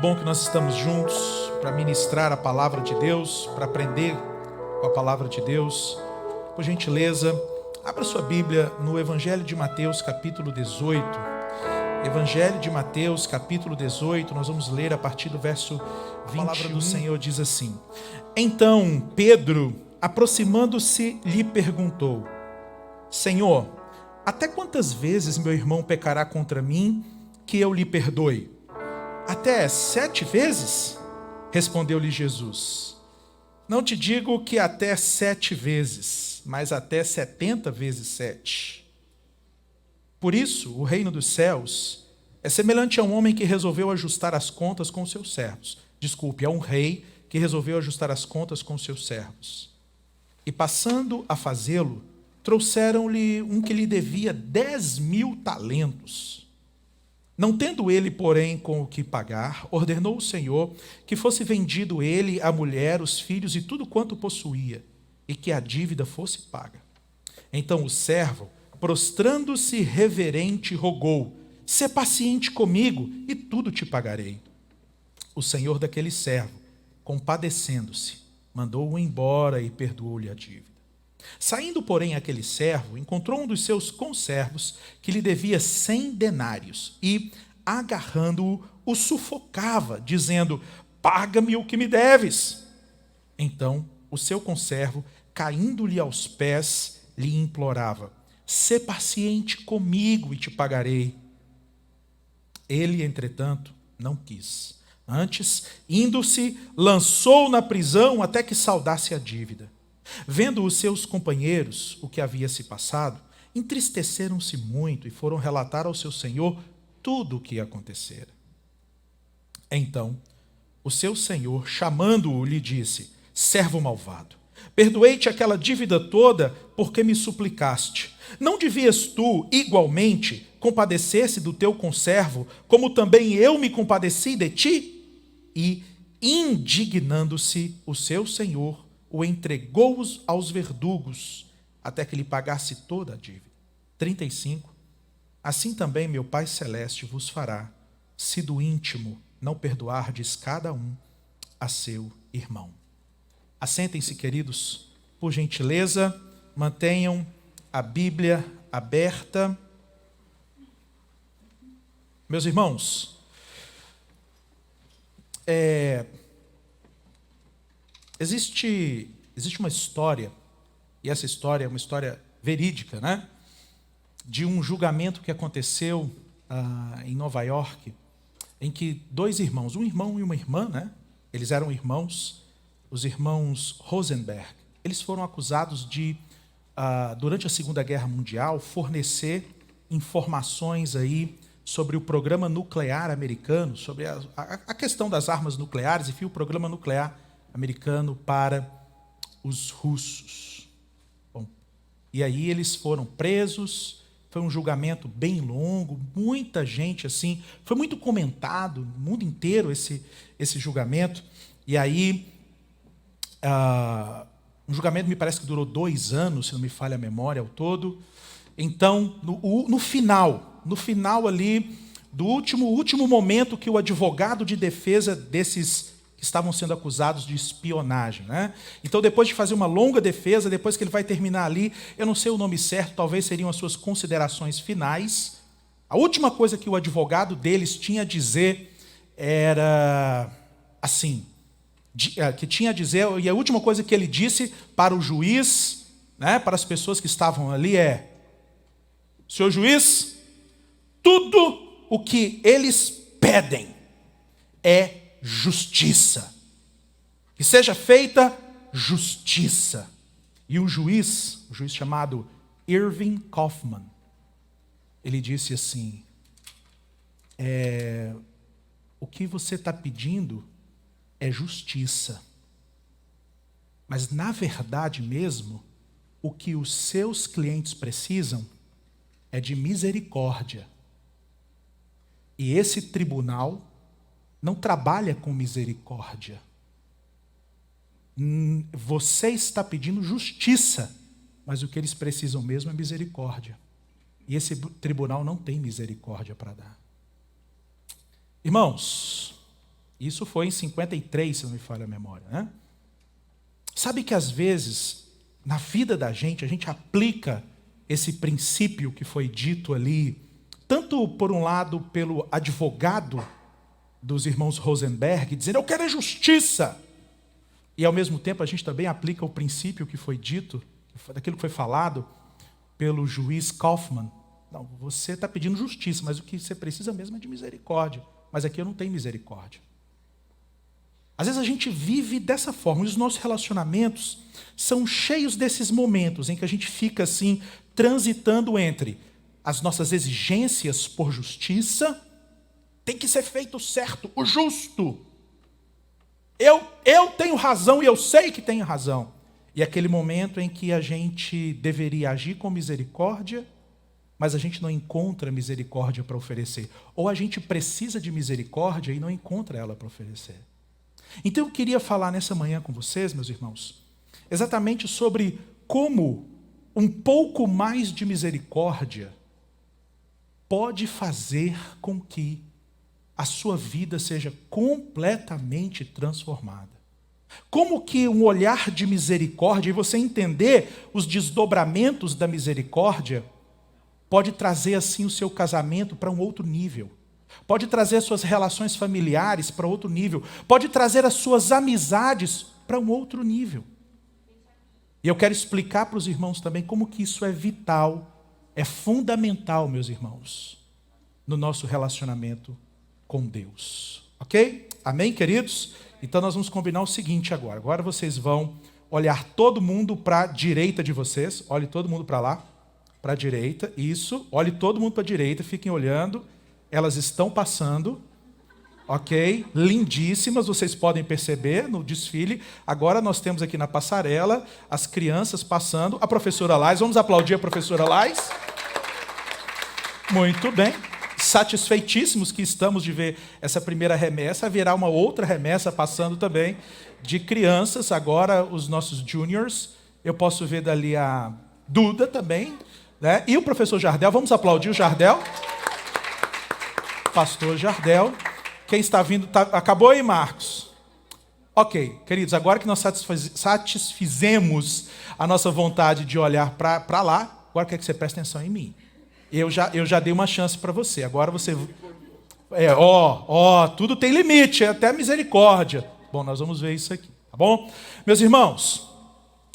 bom que nós estamos juntos para ministrar a palavra de Deus, para aprender com a palavra de Deus. Por gentileza, abra sua Bíblia no Evangelho de Mateus, capítulo 18. Evangelho de Mateus, capítulo 18, nós vamos ler a partir do verso 21. A palavra do Senhor diz assim: Então Pedro, aproximando-se, lhe perguntou: Senhor, até quantas vezes meu irmão pecará contra mim, que eu lhe perdoe? Até 7 vezes? Respondeu-lhe Jesus: Não te digo que até 7 vezes, mas até 70 vezes 7. Por isso, o reino dos céus é semelhante a um homem que resolveu ajustar as contas com seus servos. Desculpe, a um rei que resolveu ajustar as contas com seus servos. E passando a fazê-lo, trouxeram-lhe um que lhe devia 10.000 talentos. Não tendo ele, porém, com o que pagar, ordenou o Senhor que fosse vendido ele, a mulher, os filhos e tudo quanto possuía, e que a dívida fosse paga. Então o servo, prostrando-se reverente, rogou: Sê paciente comigo, e tudo te pagarei. O senhor daquele servo, compadecendo-se, mandou-o embora e perdoou-lhe a dívida. Saindo, porém, aquele servo, encontrou um dos seus conservos que lhe devia 100 denários e, agarrando-o, o sufocava, dizendo: Paga-me o que me deves. Então, o seu conservo, caindo-lhe aos pés, lhe implorava: Sê paciente comigo e te pagarei. Ele, entretanto, não quis. Antes, indo-se, lançou na prisão até que saldasse a dívida. Vendo os seus companheiros o que havia se passado, entristeceram-se muito e foram relatar ao seu senhor tudo o que acontecera. Então, o seu senhor, chamando-o, lhe disse: Servo malvado, perdoei-te aquela dívida toda porque me suplicaste. Não devias tu, igualmente, compadecer-se do teu conservo, como também eu me compadeci de ti? E, indignando-se, o seu senhor o entregou aos verdugos, até que lhe pagasse toda a dívida. 35. Assim também meu Pai Celeste vos fará, se do íntimo não perdoardes cada um a seu irmão. Assentem-se, queridos, por gentileza, mantenham a Bíblia aberta. Meus irmãos, Existe uma história, e essa história é uma história verídica, né? De um julgamento que aconteceu em Nova York, em que 2 irmãos, um irmão e uma irmã, né? Eles eram irmãos, os irmãos Rosenberg. Eles foram acusados de, durante a Segunda Guerra Mundial, fornecer informações aí sobre o programa nuclear americano, sobre a questão das armas nucleares, enfim, o programa nuclear americano para os russos. Bom, e aí eles foram presos, foi um julgamento bem longo, muita gente assim, foi muito comentado no mundo inteiro esse julgamento, e aí um julgamento me parece que durou 2 anos, se não me falha a memória ao todo. Então, no final ali, do último momento que o advogado de defesa desses que estavam sendo acusados de espionagem, né? Então, depois de fazer uma longa defesa, depois que ele vai terminar ali, eu não sei o nome certo, talvez seriam as suas considerações finais, a última coisa que o advogado deles tinha a dizer era assim, que tinha a dizer, e a última coisa que ele disse para o juiz, né, para as pessoas que estavam ali é: Senhor juiz, tudo o que eles pedem é justiça. Que seja feita justiça. E o juiz chamado Irving Kaufman, ele disse assim: o que você está pedindo é justiça. Mas, na verdade mesmo, o que os seus clientes precisam é de misericórdia. E esse tribunal não trabalha com misericórdia. Você está pedindo justiça, mas o que eles precisam mesmo é misericórdia. E esse tribunal não tem misericórdia para dar. Irmãos, Isso foi em 53, se não me falha a memória, né? Sabe que às vezes, na vida da gente, a gente aplica esse princípio que foi dito ali, tanto por um lado pelo advogado dos irmãos Rosenberg, dizendo, eu quero a justiça. E ao mesmo tempo a gente também aplica o princípio que foi dito, daquilo que foi falado pelo juiz Kaufman. Não, você está pedindo justiça, mas o que você precisa mesmo é de misericórdia. Mas aqui eu não tenho misericórdia. Às vezes a gente vive dessa forma, e os nossos relacionamentos são cheios desses momentos em que a gente fica assim, transitando entre as nossas exigências por justiça, tem que ser feito certo, o justo. Eu tenho razão e eu sei que tenho razão. E aquele momento em que a gente deveria agir com misericórdia, mas a gente não encontra misericórdia para oferecer. Ou a gente precisa de misericórdia e não encontra ela para oferecer. Então eu queria falar nessa manhã com vocês, meus irmãos, exatamente sobre como um pouco mais de misericórdia pode fazer com que a sua vida seja completamente transformada. Como que um olhar de misericórdia, e você entender os desdobramentos da misericórdia, pode trazer assim o seu casamento para um outro nível. Pode trazer as suas relações familiares para outro nível. Pode trazer as suas amizades para um outro nível. E eu quero explicar para os irmãos também como que isso é vital, é fundamental, meus irmãos, no nosso relacionamento com Deus. Ok? Amém, queridos? Então nós vamos combinar o seguinte agora. Agora vocês vão olhar todo mundo para a direita de vocês. Olhe todo mundo para lá, para a direita. Isso. Olhe todo mundo para a direita. Fiquem olhando. Elas estão passando, ok? Lindíssimas, vocês podem perceber no desfile. Agora nós temos aqui na passarela as crianças passando. A professora Lais, vamos aplaudir a professora Lais. Muito bem. Satisfeitíssimos que estamos de ver essa primeira remessa. Haverá uma outra remessa passando também de crianças. Agora os nossos juniors. Eu posso ver dali a Duda também, né? E o professor Jardel. Vamos aplaudir o Jardel. Pastor Jardel. Quem está vindo... Acabou aí, Marcos? Ok, queridos, agora que nós satisfizemos a nossa vontade de olhar para lá, agora quero que você preste atenção em mim. Eu já dei uma chance para você. Agora você... tudo tem limite, até misericórdia. Bom, nós vamos ver isso aqui, tá bom? Meus irmãos,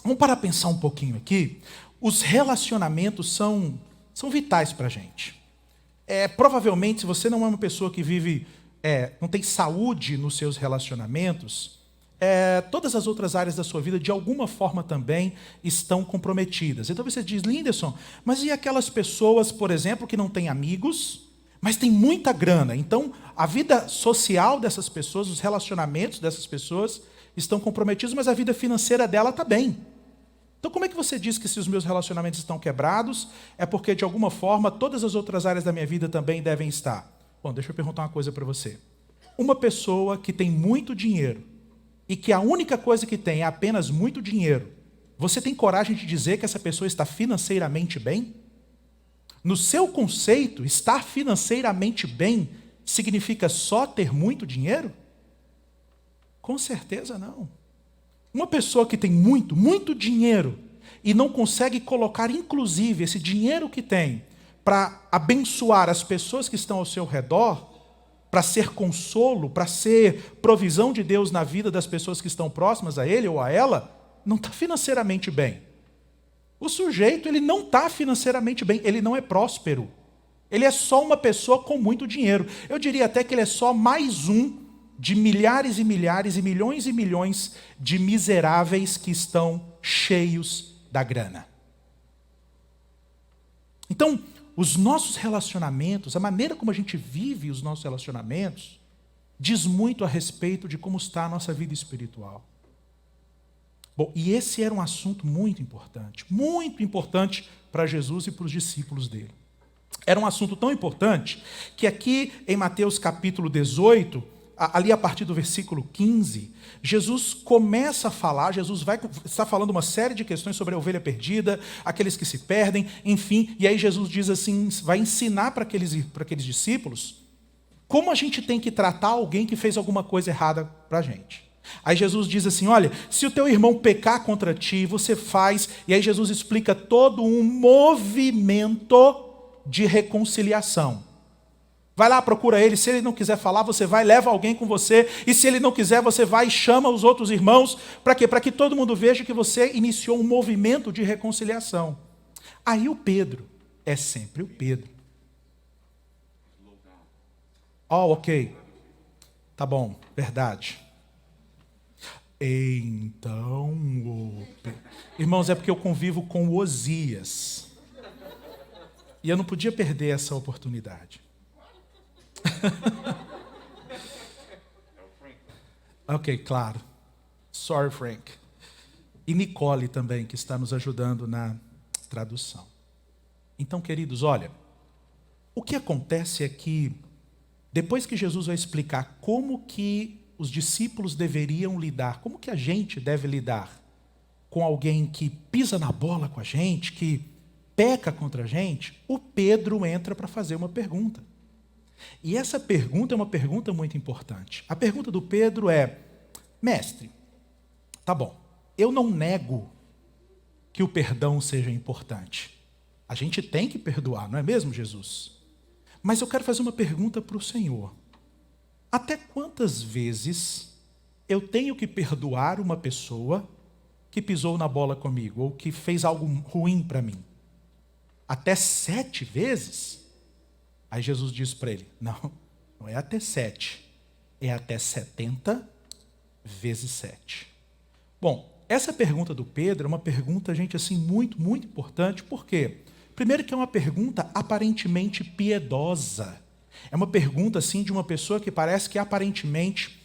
vamos parar para pensar um pouquinho aqui. Os relacionamentos são vitais para a gente. Provavelmente, se você não é uma pessoa que vive, não tem saúde nos seus relacionamentos, todas as outras áreas da sua vida, de alguma forma também, estão comprometidas. Então você diz, Linderson, mas e aquelas pessoas, por exemplo, que não têm amigos, mas têm muita grana? Então, a vida social dessas pessoas, os relacionamentos dessas pessoas estão comprometidos, mas a vida financeira dela está bem. Então, como é que você diz que se os meus relacionamentos estão quebrados, é porque, de alguma forma, todas as outras áreas da minha vida também devem estar? Bom, deixa eu perguntar uma coisa para você. Uma pessoa que tem muito dinheiro e que a única coisa que tem é apenas muito dinheiro, você tem coragem de dizer que essa pessoa está financeiramente bem? No seu conceito, estar financeiramente bem significa só ter muito dinheiro? Com certeza não. Uma pessoa que tem muito, muito dinheiro e não consegue colocar, inclusive, esse dinheiro que tem para abençoar as pessoas que estão ao seu redor, para ser consolo, para ser provisão de Deus na vida das pessoas que estão próximas a ele ou a ela, não está financeiramente bem. O sujeito, ele não está financeiramente bem, ele não é próspero. Ele é só uma pessoa com muito dinheiro. Eu diria até que ele é só mais um de milhares e milhares e milhões de miseráveis que estão cheios da grana. Então, os nossos relacionamentos, a maneira como a gente vive os nossos relacionamentos, diz muito a respeito de como está a nossa vida espiritual. Bom, e esse era um assunto muito importante para Jesus e para os discípulos dele. Era um assunto tão importante que aqui em Mateus capítulo 18, ali a partir do versículo 15, Jesus começa a falar, está falando uma série de questões sobre a ovelha perdida, aqueles que se perdem, enfim, e aí Jesus diz assim, vai ensinar para aqueles discípulos Como a gente tem que tratar alguém que fez alguma coisa errada para a gente? Aí Jesus diz assim, olha, se o teu irmão pecar contra ti, você faz... E aí Jesus explica todo um movimento de reconciliação. Vai lá, procura ele, se ele não quiser falar, você vai, leva alguém com você, e se ele não quiser, você vai e chama os outros irmãos, para quê? Para que todo mundo veja que você iniciou um movimento de reconciliação. Aí o Pedro, é sempre o Pedro. Oh, ok. Tá bom, verdade. Então, irmãos, é porque eu convivo com o Osias. E eu não podia perder essa oportunidade. Ok, claro. Sorry, Frank. E Nicole também, que está nos ajudando na tradução. Então, queridos, olha, o que acontece é que, depois que Jesus vai explicar como que os discípulos deveriam lidar, como que a gente deve lidar com alguém que pisa na bola com a gente, que peca contra a gente, o Pedro entra para fazer uma pergunta. E essa pergunta é uma pergunta muito importante. A pergunta do Pedro é, mestre, tá bom, eu não nego que o perdão seja importante. A gente tem que perdoar, não é mesmo, Jesus? Mas eu quero fazer uma pergunta para o Senhor. Até quantas vezes eu tenho que perdoar uma pessoa que pisou na bola comigo ou que fez algo ruim para mim? Até 7 vezes? Aí Jesus diz para ele, não é até 7, é até 70 vezes 7. Bom, essa pergunta do Pedro é uma pergunta, gente, assim, muito, muito importante. Por quê? Primeiro que é uma pergunta aparentemente piedosa. É uma pergunta, assim, de uma pessoa que parece que aparentemente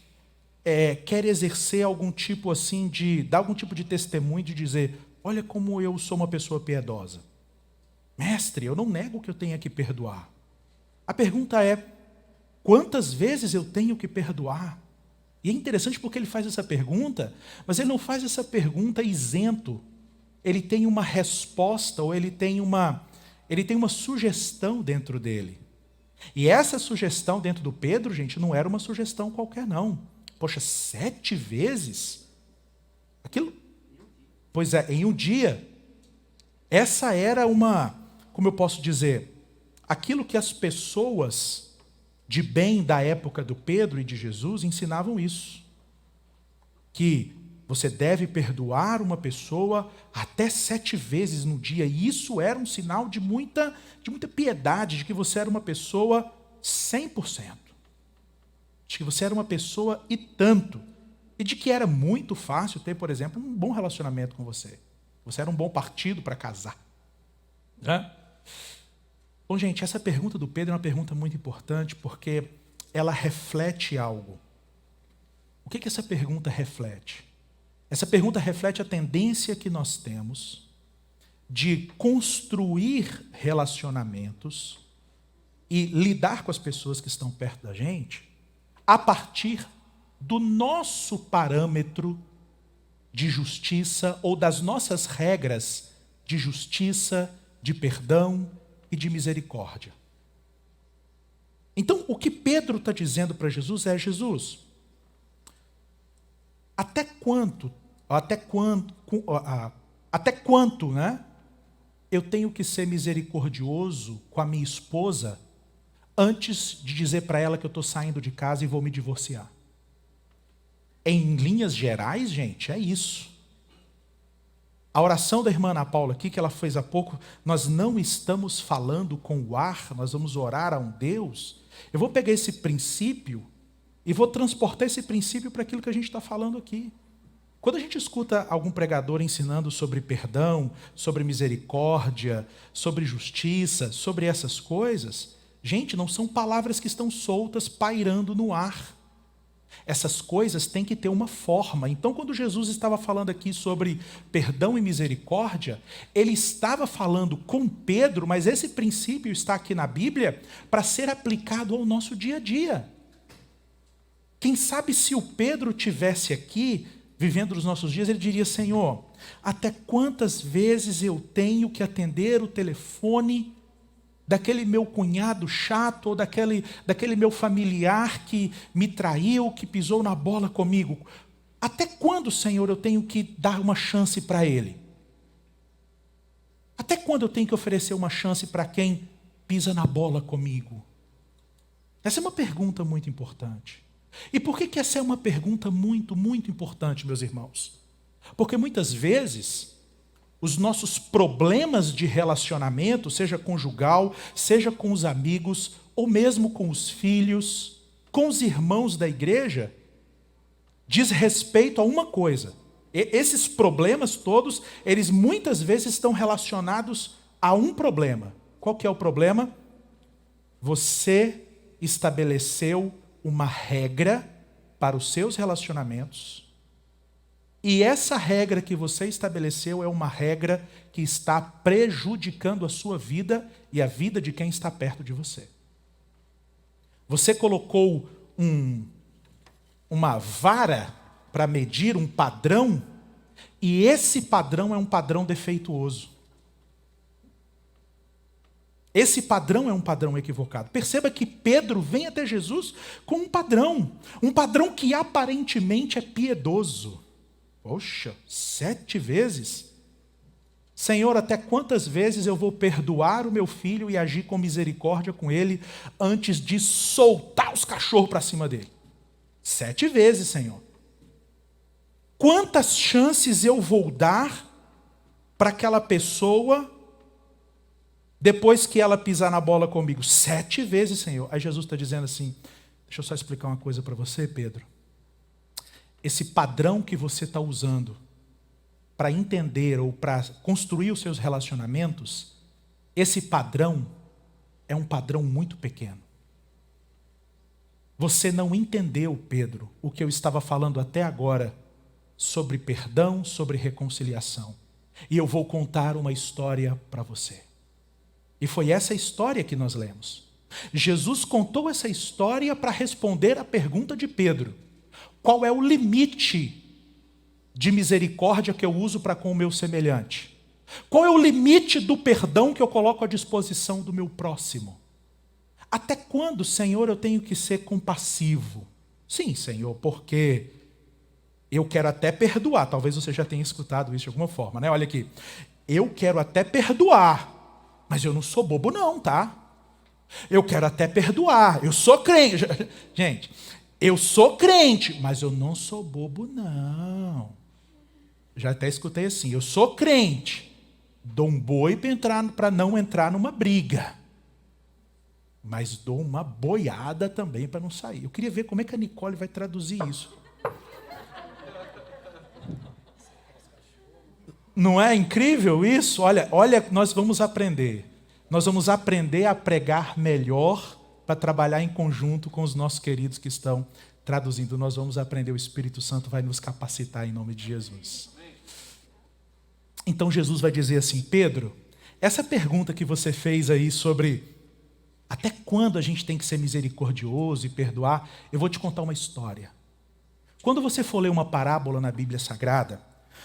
quer exercer algum tipo, assim, dar algum tipo de testemunho, de dizer, olha como eu sou uma pessoa piedosa. Mestre, eu não nego que eu tenha que perdoar. A pergunta é, quantas vezes eu tenho que perdoar? E é interessante porque ele faz essa pergunta, mas ele não faz essa pergunta isento. Ele tem uma resposta, ou ele tem uma sugestão dentro dele. E essa sugestão dentro do Pedro, gente, não era uma sugestão qualquer, não. Poxa, 7 vezes? Aquilo? Pois é, em um dia. Essa era como eu posso dizer, aquilo que as pessoas de bem da época do Pedro e de Jesus ensinavam isso. Que você deve perdoar uma pessoa até 7 vezes no dia. E isso era um sinal de muita piedade, de que você era uma pessoa 100%. De que você era uma pessoa e tanto. E de que era muito fácil ter, por exemplo, um bom relacionamento com você. Você era um bom partido para casar. Né? Bom, gente, essa pergunta do Pedro é uma pergunta muito importante porque ela reflete algo. O que essa pergunta reflete? Essa pergunta reflete a tendência que nós temos de construir relacionamentos e lidar com as pessoas que estão perto da gente a partir do nosso parâmetro de justiça ou das nossas regras de justiça, de perdão e de misericórdia. Então, o que Pedro está dizendo para Jesus é, Jesus, até quanto, né, eu tenho que ser misericordioso com a minha esposa antes de dizer para ela que eu estou saindo de casa e vou me divorciar? Em linhas gerais, gente, é isso. A oração da irmã Ana Paula aqui, que ela fez há pouco, nós não estamos falando com o ar, nós vamos orar a um Deus. Eu vou pegar esse princípio e vou transportar esse princípio para aquilo que a gente está falando aqui. Quando a gente escuta algum pregador ensinando sobre perdão, sobre misericórdia, sobre justiça, sobre essas coisas, gente, não são palavras que estão soltas, pairando no ar. Essas coisas têm que ter uma forma. Então, quando Jesus estava falando aqui sobre perdão e misericórdia, ele estava falando com Pedro, mas esse princípio está aqui na Bíblia para ser aplicado ao nosso dia a dia. Quem sabe se o Pedro tivesse aqui, vivendo os nossos dias, ele diria, Senhor, até quantas vezes eu tenho que atender o telefone daquele meu cunhado chato, ou daquele meu familiar que me traiu, que pisou na bola comigo? Até quando, Senhor, eu tenho que dar uma chance para ele? Até quando eu tenho que oferecer uma chance para quem pisa na bola comigo? Essa é uma pergunta muito importante. E por que essa é uma pergunta muito, muito importante, meus irmãos? Porque muitas vezes os nossos problemas de relacionamento, seja conjugal, seja com os amigos, ou mesmo com os filhos, com os irmãos da igreja, diz respeito a uma coisa. Esses problemas todos, eles muitas vezes estão relacionados a um problema. Qual que é o problema? Você estabeleceu uma regra para os seus relacionamentos, e essa regra que você estabeleceu é uma regra que está prejudicando a sua vida e a vida de quem está perto de você. Você colocou uma vara para medir um padrão, e esse padrão é um padrão defeituoso. Esse padrão é um padrão equivocado. Perceba que Pedro vem até Jesus com um padrão que aparentemente é piedoso. Poxa, 7 vezes? Senhor, até quantas vezes eu vou perdoar o meu filho e agir com misericórdia com ele antes de soltar os cachorros para cima dele? 7 vezes, Senhor. Quantas chances eu vou dar para aquela pessoa depois que ela pisar na bola comigo? 7 vezes, Senhor. Aí Jesus está dizendo assim, deixa eu só explicar uma coisa para você, Pedro. Esse padrão que você está usando para entender ou para construir os seus relacionamentos, esse padrão é um padrão muito pequeno. Você não entendeu, Pedro, o que eu estava falando até agora sobre perdão, sobre reconciliação. E eu vou contar uma história para você. E foi essa história que nós lemos. Jesus contou essa história para responder à pergunta de Pedro. Qual é o limite de misericórdia que eu uso para com o meu semelhante? Qual é o limite do perdão que eu coloco à disposição do meu próximo? Até quando, Senhor, eu tenho que ser compassivo? Sim, Senhor, porque eu quero até perdoar. Talvez você já tenha escutado isso de alguma forma, né? Olha aqui. Eu quero até perdoar, mas eu não sou bobo não, tá? Eu quero até perdoar. Eu sou crente. Gente, eu sou crente, mas eu não sou bobo não. Já até escutei assim. Eu sou crente. Dou um boi para não entrar numa briga. Mas dou uma boiada também para não sair. Eu queria ver como é que a Nicole vai traduzir isso. Não é incrível isso? Olha, nós vamos aprender. Nós vamos aprender a pregar melhor para trabalhar em conjunto com os nossos queridos que estão traduzindo. Nós vamos aprender, o Espírito Santo vai nos capacitar em nome de Jesus. Então Jesus vai dizer assim, Pedro, essa pergunta que você fez aí sobre até quando a gente tem que ser misericordioso e perdoar, eu vou te contar uma história. Quando você for ler uma parábola na Bíblia Sagrada,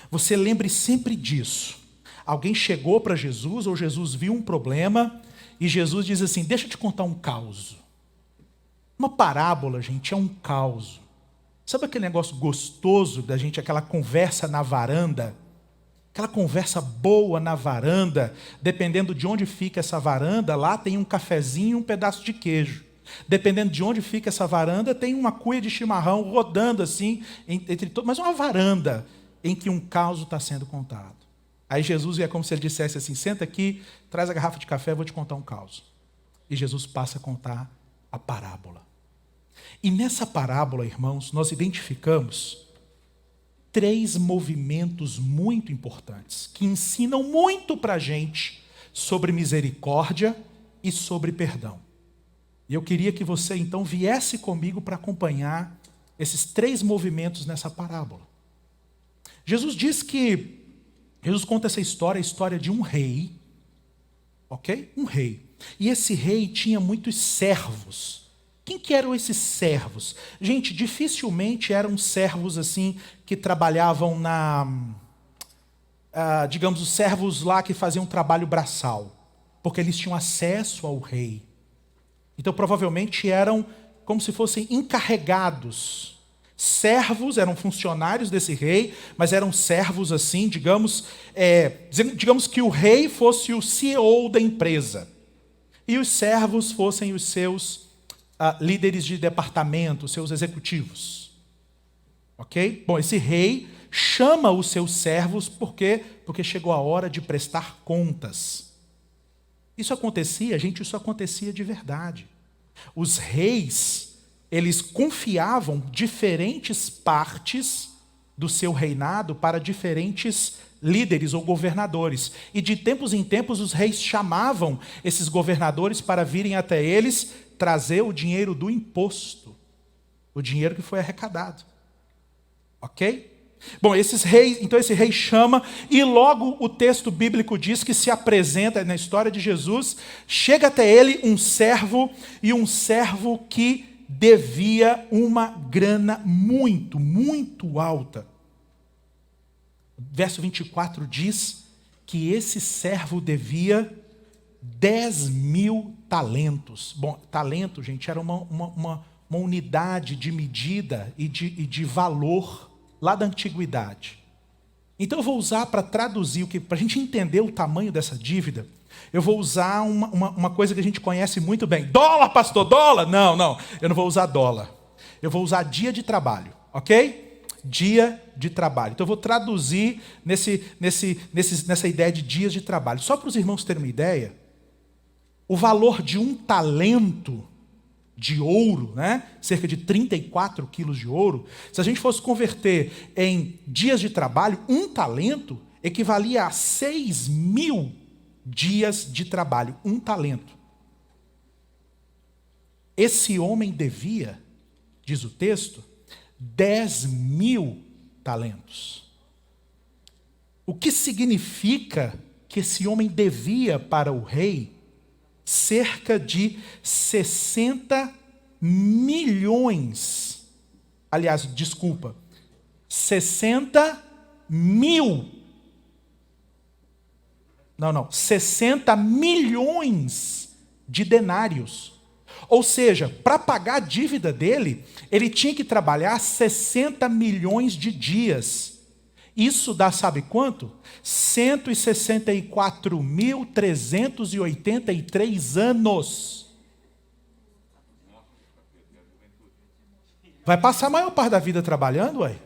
você lembre sempre disso. Alguém chegou para Jesus, ou Jesus viu um problema, e Jesus diz assim, deixa eu te contar um caos. Uma parábola, gente, é um caos. Sabe aquele negócio gostoso da gente, aquela conversa na varanda? Aquela conversa boa na varanda, dependendo de onde fica essa varanda, lá tem um cafezinho e um pedaço de queijo. Dependendo de onde fica essa varanda, tem uma cuia de chimarrão rodando assim, entre todos, mas uma varanda em que um caos está sendo contado. Aí Jesus é como se ele dissesse assim, senta aqui, traz a garrafa de café, eu vou te contar um caos. E Jesus passa a contar a parábola. E nessa parábola, irmãos, nós identificamos 3 movimentos muito importantes, que ensinam muito para a gente sobre misericórdia e sobre perdão. E eu queria que você, então, viesse comigo para acompanhar esses 3 movimentos nessa parábola. Jesus conta essa história, a história de um rei, ok? Um rei. E esse rei tinha muitos servos. Quem que eram esses servos? Gente, dificilmente eram servos assim que trabalhavam digamos, os servos lá que faziam trabalho braçal. porque eles tinham acesso ao rei. Então, provavelmente eram como se fossem encarregados. Servos, eram funcionários desse rei, mas eram servos assim, digamos que o rei fosse o CEO da empresa. E os servos fossem os seus líderes de departamento, seus executivos. Ok? Bom, esse rei chama os seus servos, por quê? Porque chegou a hora de prestar contas. Isso acontecia de verdade. Os reis, eles confiavam diferentes partes do seu reinado para diferentes líderes ou governadores. E de tempos em tempos os reis chamavam esses governadores para virem até eles trazer o dinheiro do imposto, o dinheiro que foi arrecadado. Ok? Bom, então esse rei chama, e logo o texto bíblico diz que se apresenta na história de Jesus, chega até ele um servo, e um servo que devia uma grana muito, muito alta. Verso 24 diz que esse servo devia 10.000 talentos. Bom, talento, gente, era uma unidade de medida e de valor lá da antiguidade. Então eu vou usar para traduzir, para a gente entender o tamanho dessa dívida, eu vou usar uma coisa que a gente conhece muito bem. Dólar, pastor, dólar? Não, eu não vou usar dólar. Eu vou usar dia de trabalho, ok? Dia de trabalho. Então eu vou traduzir nessa ideia de dias de trabalho. Só para os irmãos terem uma ideia, o valor de um talento de ouro, né? Cerca de 34 quilos de ouro, se a gente fosse converter em dias de trabalho, um talento equivalia a 6.000 dias de trabalho, um talento. Esse homem devia, diz o texto, 10.000 talentos. O que significa que esse homem devia para o rei cerca de 60 milhões. Aliás, desculpa, 60 milhões de denários. Ou seja, para pagar a dívida dele, ele tinha que trabalhar 60 milhões de dias. Isso dá, sabe quanto? 164.383 anos. Vai passar a maior parte da vida trabalhando, ué?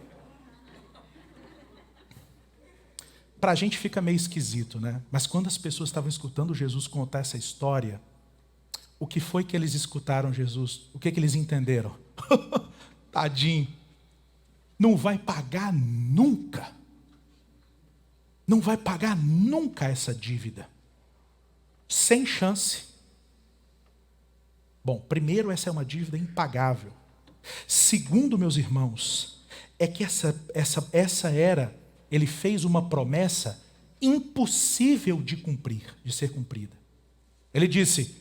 Para a gente fica meio esquisito, né? Mas quando as pessoas estavam escutando Jesus contar essa história, o que foi que eles escutaram Jesus? O que eles entenderam? Tadinho. Não vai pagar nunca. Não vai pagar nunca essa dívida. Sem chance. Bom, primeiro, essa é uma dívida impagável. Segundo, meus irmãos, é que ele fez uma promessa impossível de cumprir, de ser cumprida. Ele disse: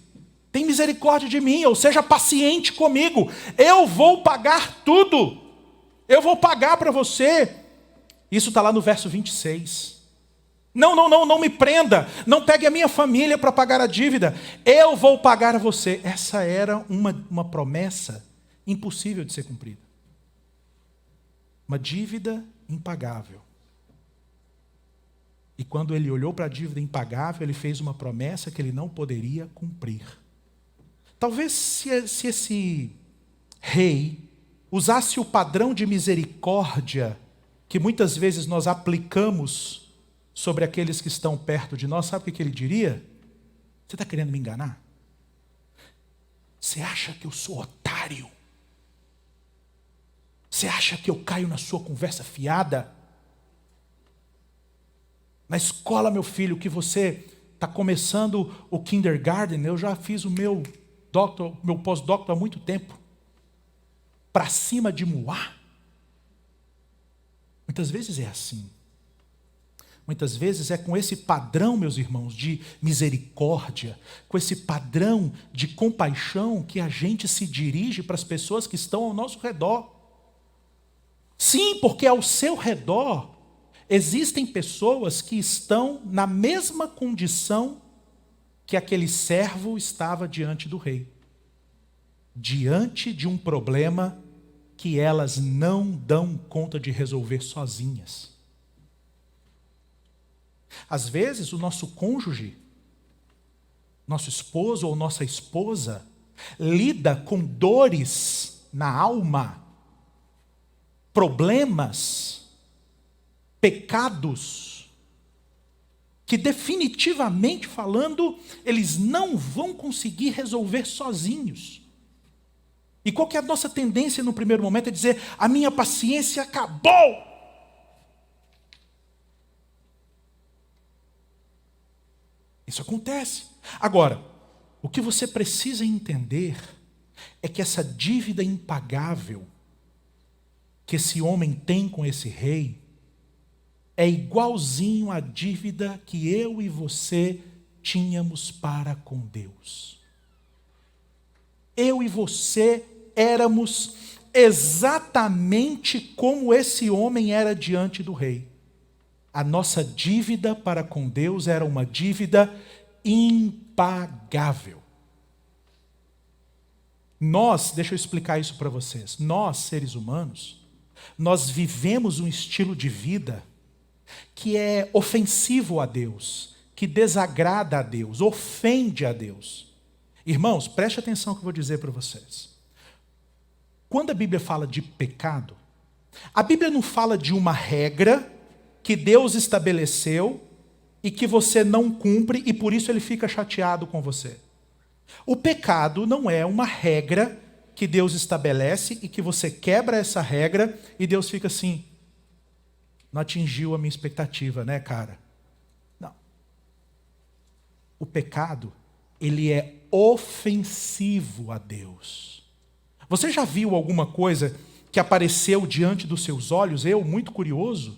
tem misericórdia de mim, ou seja, paciente comigo, eu vou pagar tudo, eu vou pagar para você. Isso está lá no verso 26. Não me prenda, não pegue a minha família para pagar a dívida, eu vou pagar a você. Essa era uma promessa impossível de ser cumprida. Uma dívida impagável. E quando ele olhou para a dívida impagável, ele fez uma promessa que ele não poderia cumprir. Talvez se esse rei usasse o padrão de misericórdia que muitas vezes nós aplicamos sobre aqueles que estão perto de nós, sabe o que ele diria? Você está querendo me enganar? Você acha que eu sou otário? Você acha que eu caio na sua conversa fiada? Na escola, meu filho, que você está começando o kindergarten, eu já fiz o meu pós-doutor há muito tempo. Para cima de Moá. Muitas vezes é assim. Muitas vezes é com esse padrão, meus irmãos, de misericórdia, com esse padrão de compaixão que a gente se dirige para as pessoas que estão ao nosso redor. Sim, porque ao seu redor existem pessoas que estão na mesma condição que aquele servo estava diante do rei, diante de um problema que elas não dão conta de resolver sozinhas. Às vezes, o nosso cônjuge, nosso esposo ou nossa esposa, lida com dores na alma, problemas, pecados, que definitivamente falando, eles não vão conseguir resolver sozinhos. E qual que é a nossa tendência no primeiro momento? É dizer, a minha paciência acabou. Isso acontece. Agora, o que você precisa entender é que essa dívida impagável que esse homem tem com esse rei é igualzinho à dívida que eu e você tínhamos para com Deus. Eu e você éramos exatamente como esse homem era diante do rei. A nossa dívida para com Deus era uma dívida impagável. Nós, deixa eu explicar isso para vocês, nós, seres humanos, nós vivemos um estilo de vida que é ofensivo a Deus, que desagrada a Deus, ofende a Deus. Irmãos, preste atenção no que eu vou dizer para vocês. Quando a Bíblia fala de pecado, a Bíblia não fala de uma regra que Deus estabeleceu e que você não cumpre e por isso ele fica chateado com você. O pecado não é uma regra que Deus estabelece e que você quebra essa regra e Deus fica assim, não atingiu a minha expectativa, né, cara? Não. O pecado, ele é ofensivo a Deus. Você já viu alguma coisa que apareceu diante dos seus olhos? Eu, muito curioso,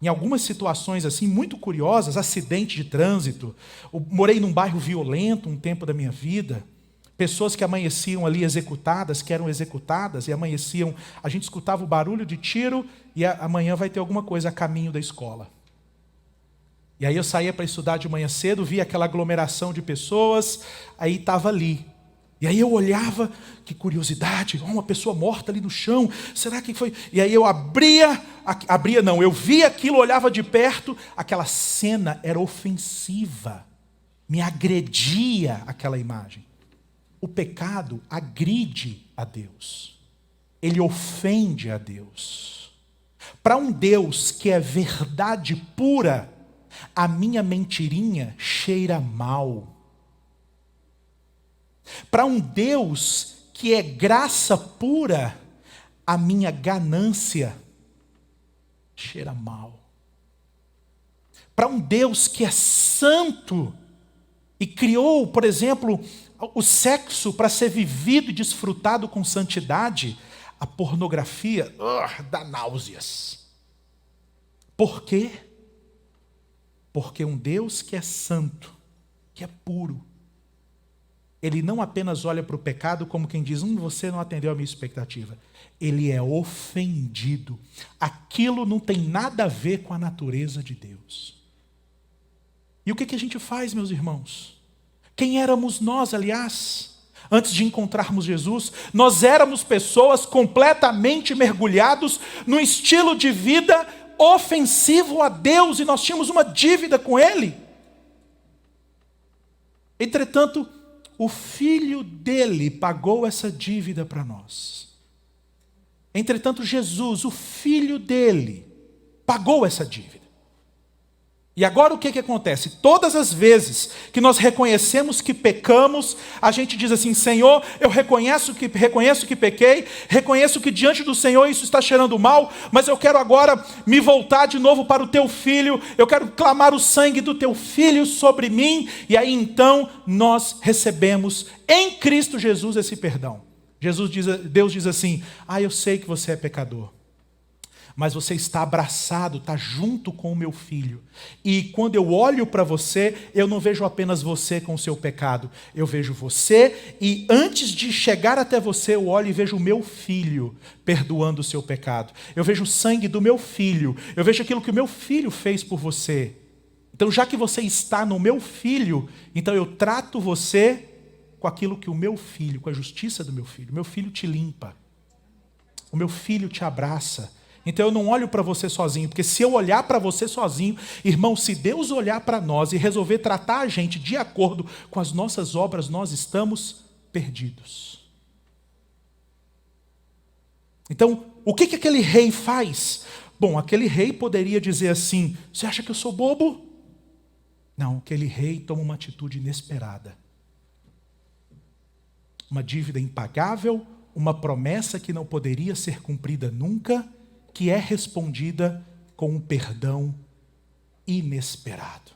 em algumas situações assim, muito curiosas, acidente de trânsito, eu morei num bairro violento um tempo da minha vida, pessoas que amanheciam ali executadas, que eram executadas e amanheciam, a gente escutava o barulho de tiro e amanhã vai ter alguma coisa a caminho da escola. E aí eu saía para estudar de manhã cedo, via aquela aglomeração de pessoas, aí estava ali. E aí eu olhava, que curiosidade, uma pessoa morta ali no chão, será que foi? E aí eu eu via aquilo, olhava de perto, aquela cena era ofensiva, me agredia aquela imagem. O pecado agride a Deus, ele ofende a Deus. Para um Deus que é verdade pura, a minha mentirinha cheira mal. Para um Deus que é graça pura, a minha ganância cheira mal. Para um Deus que é santo e criou, por exemplo, o sexo para ser vivido e desfrutado com santidade, a pornografia dá náuseas. Por quê? Porque um Deus que é santo, que é puro, ele não apenas olha para o pecado como quem diz, você não atendeu a minha expectativa. Ele é ofendido. Aquilo não tem nada a ver com a natureza de Deus. E o que a gente faz, meus irmãos? Quem éramos nós, aliás? Antes de encontrarmos Jesus, nós éramos pessoas completamente mergulhados num estilo de vida ofensivo a Deus e nós tínhamos uma dívida com Ele. Entretanto, o Filho dele pagou essa dívida para nós. Entretanto, Jesus, o Filho dele, pagou essa dívida. E agora o que acontece? Todas as vezes que nós reconhecemos que pecamos, a gente diz assim, Senhor, eu reconheço que pequei, reconheço que diante do Senhor isso está cheirando mal, mas eu quero agora me voltar de novo para o Teu Filho, eu quero clamar o sangue do Teu Filho sobre mim, e aí então nós recebemos em Cristo Jesus esse perdão. Deus diz assim, eu sei que você é pecador, mas você está abraçado, está junto com o meu filho. E quando eu olho para você, eu não vejo apenas você com o seu pecado. Eu vejo você e antes de chegar até você, eu olho e vejo o meu filho perdoando o seu pecado. Eu vejo o sangue do meu filho. Eu vejo aquilo que o meu filho fez por você. Então, já que você está no meu filho, então eu trato você com aquilo que o meu filho, com a justiça do meu filho. Meu filho te limpa. O meu filho te abraça. Então eu não olho para você sozinho, porque se eu olhar para você sozinho, irmão, se Deus olhar para nós e resolver tratar a gente de acordo com as nossas obras, nós estamos perdidos. Então, o que aquele rei faz? Bom, aquele rei poderia dizer assim: você acha que eu sou bobo? Não, aquele rei toma uma atitude inesperada. Uma dívida impagável, uma promessa que não poderia ser cumprida nunca, que é respondida com um perdão inesperado.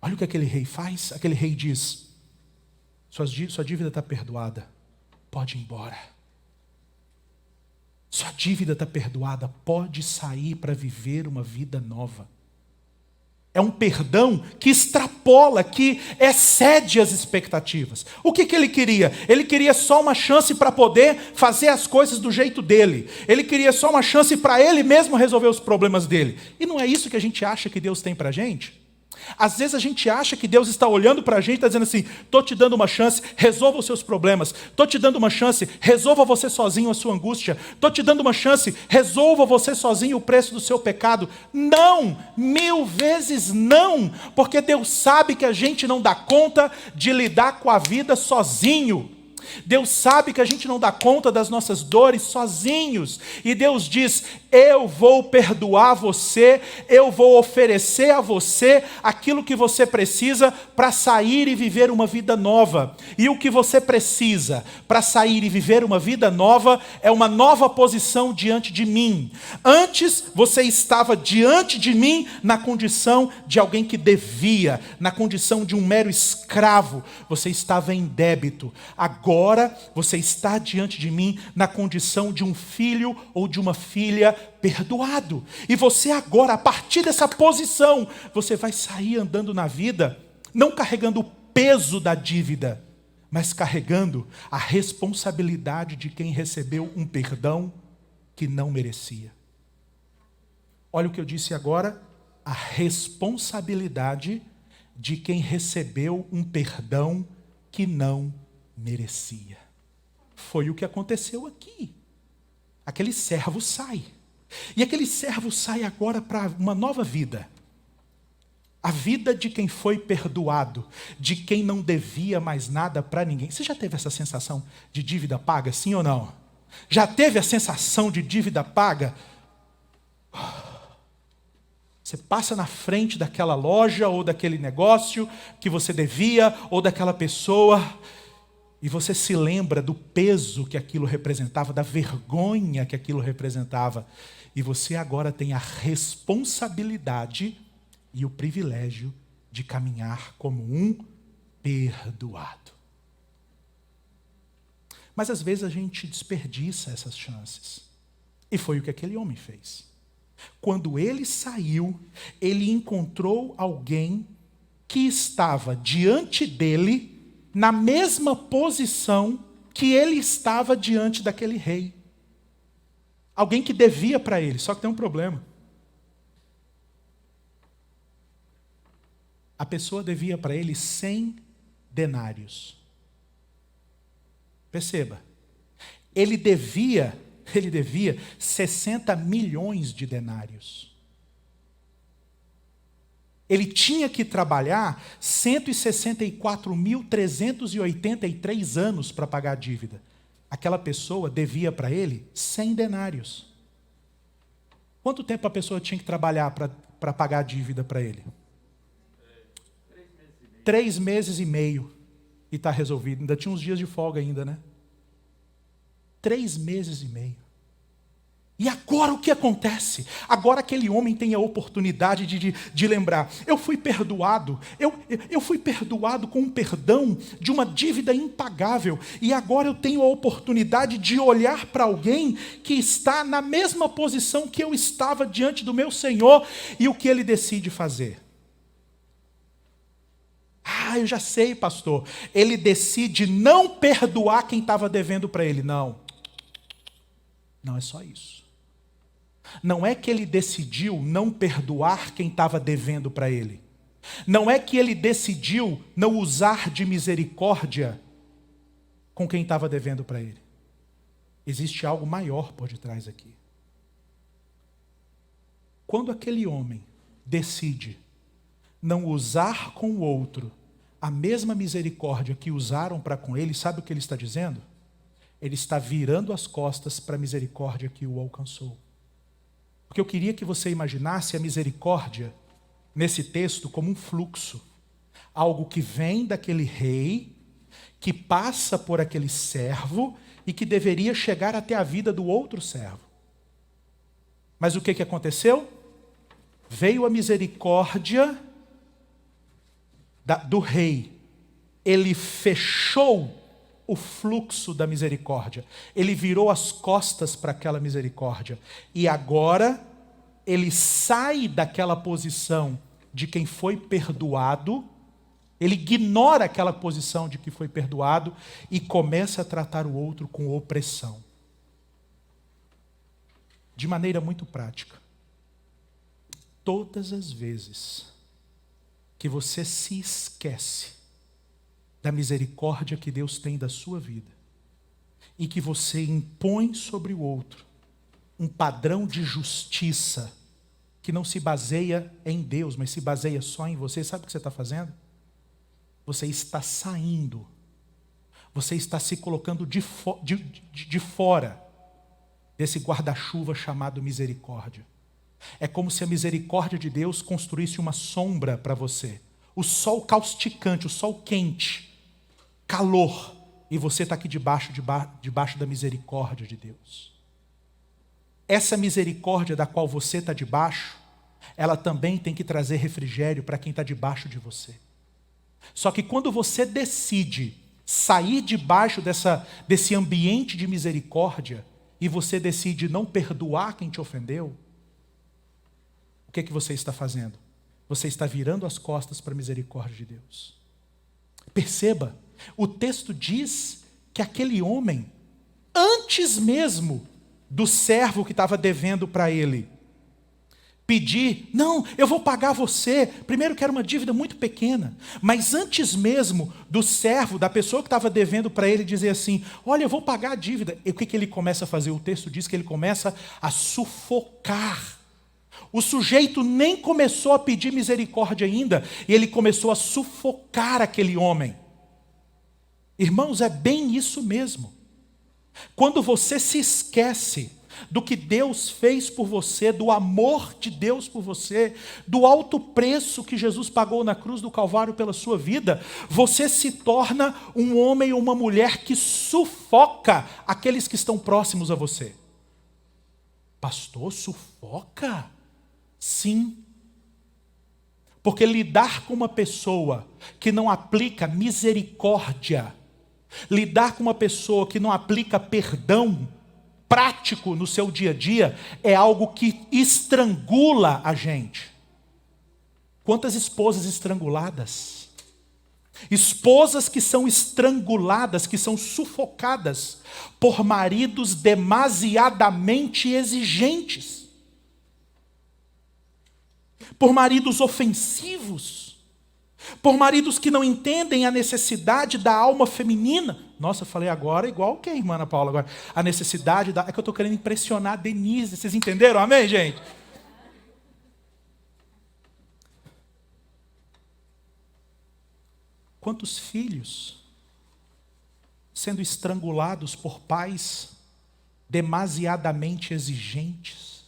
Olha o que aquele rei faz. Aquele rei diz: sua dívida está perdoada, pode ir embora. Sua dívida está perdoada, pode sair para viver uma vida nova. É um perdão que extrapola, que excede as expectativas. O que ele queria? Ele queria só uma chance para poder fazer as coisas do jeito dele. Ele queria só uma chance para ele mesmo resolver os problemas dele. E não é isso que a gente acha que Deus tem para a gente? Às vezes a gente acha que Deus está olhando para a gente e está dizendo assim: estou te dando uma chance, resolva os seus problemas. Estou te dando uma chance, resolva você sozinho a sua angústia. Estou te dando uma chance, resolva você sozinho o preço do seu pecado. Não, 1000 vezes não, porque Deus sabe que a gente não dá conta de lidar com a vida sozinho. Deus sabe que a gente não dá conta das nossas dores sozinhos. E Deus diz: eu vou perdoar você, eu vou oferecer a você aquilo que você precisa para sair e viver uma vida nova. E o que você precisa para sair e viver uma vida nova é uma nova posição diante de mim. Antes você estava diante de mim na condição de alguém que devia, na condição de um mero escravo. Você estava em débito. Agora você está diante de mim na condição de um filho ou de uma filha perdoado. E você agora, a partir dessa posição, você vai sair andando na vida, não carregando o peso da dívida, mas carregando a responsabilidade de quem recebeu um perdão que não merecia. Olha o que eu disse agora: a responsabilidade de quem recebeu um perdão que não merecia. Foi o que aconteceu aqui. Aquele servo sai. E aquele servo sai agora para uma nova vida. A vida de quem foi perdoado, de quem não devia mais nada para ninguém. Você já teve essa sensação de dívida paga, sim ou não? Já teve a sensação de dívida paga? Você passa na frente daquela loja ou daquele negócio que você devia, ou daquela pessoa, e você se lembra do peso que aquilo representava, da vergonha que aquilo representava. E você agora tem a responsabilidade e o privilégio de caminhar como um perdoado. Mas às vezes a gente desperdiça essas chances. E foi o que aquele homem fez. Quando ele saiu, ele encontrou alguém que estava diante dele na mesma posição que ele estava diante daquele rei. Alguém que devia para ele, só que tem um problema. A pessoa devia para ele 100 denários. Perceba, ele devia 60 milhões de denários. Ele tinha que trabalhar 164.383 anos para pagar a dívida. Aquela pessoa devia para ele 100 denários. Quanto tempo a pessoa tinha que trabalhar para pagar a dívida para ele? 3 meses e meio. E está resolvido. Ainda tinha uns dias de folga ainda, né? 3 meses e meio. E agora o que acontece? Agora aquele homem tem a oportunidade de lembrar: eu fui perdoado, eu fui perdoado com um perdão de uma dívida impagável, e agora eu tenho a oportunidade de olhar para alguém que está na mesma posição que eu estava diante do meu Senhor. E o que ele decide fazer? Eu já sei, pastor. Ele decide não perdoar quem estava devendo para ele. Não é só isso. Não é que ele decidiu não perdoar quem estava devendo para ele. Não é que ele decidiu não usar de misericórdia com quem estava devendo para ele. Existe algo maior por detrás aqui. Quando aquele homem decide não usar com o outro a mesma misericórdia que usaram para com ele, sabe o que ele está dizendo? Ele está virando as costas para a misericórdia que o alcançou. Porque eu queria que você imaginasse a misericórdia nesse texto como um fluxo. Algo que vem daquele rei, que passa por aquele servo e que deveria chegar até a vida do outro servo. Mas o que aconteceu? Veio a misericórdia do rei. Ele fechou o fluxo da misericórdia. Ele virou as costas para aquela misericórdia. E agora ele sai daquela posição de quem foi perdoado, ele ignora aquela posição de que foi perdoado e começa a tratar o outro com opressão. De maneira muito prática. Todas as vezes que você se esquece da misericórdia que Deus tem da sua vida e que você impõe sobre o outro um padrão de justiça que não se baseia em Deus, mas se baseia só em você, sabe o que você está fazendo? Você está saindo, você está se colocando de fora desse guarda-chuva chamado misericórdia. É como se a misericórdia de Deus construísse uma sombra para você. O sol causticante, o sol quente, calor, e você está aqui debaixo da misericórdia de Deus. Essa misericórdia da qual você está debaixo, ela também tem que trazer refrigério para quem está debaixo de você. Só que quando você decide sair debaixo desse ambiente de misericórdia e você decide não perdoar quem te ofendeu, o que você está fazendo? Você está virando as costas para a misericórdia de Deus. Perceba, o texto diz que aquele homem, antes mesmo do servo que estava devendo para ele, pedir, não, eu vou pagar você, primeiro que era uma dívida muito pequena, mas antes mesmo do servo, da pessoa que estava devendo para ele dizer assim, olha, eu vou pagar a dívida, e o que ele começa a fazer? O texto diz que ele começa a sufocar. O sujeito nem começou a pedir misericórdia ainda, e ele começou a sufocar aquele homem. Irmãos, é bem isso mesmo. Quando você se esquece do que Deus fez por você, do amor de Deus por você, do alto preço que Jesus pagou na cruz do Calvário pela sua vida, você se torna um homem ou uma mulher que sufoca aqueles que estão próximos a você. Pastor, sufoca? Sim. Porque lidar com uma pessoa que não aplica misericórdia, lidar com uma pessoa que não aplica perdão prático no seu dia a dia, é algo que estrangula a gente. Quantas esposas estranguladas? Esposas que são estranguladas, que são sufocadas por maridos demasiadamente exigentes. Por maridos ofensivos, por maridos que não entendem a necessidade da alma feminina. Nossa, eu falei agora igual que a irmã Ana Paula agora. A necessidade da... É que eu estou querendo impressionar a Denise, vocês entenderam? Amém, gente? Quantos filhos sendo estrangulados por pais demasiadamente exigentes?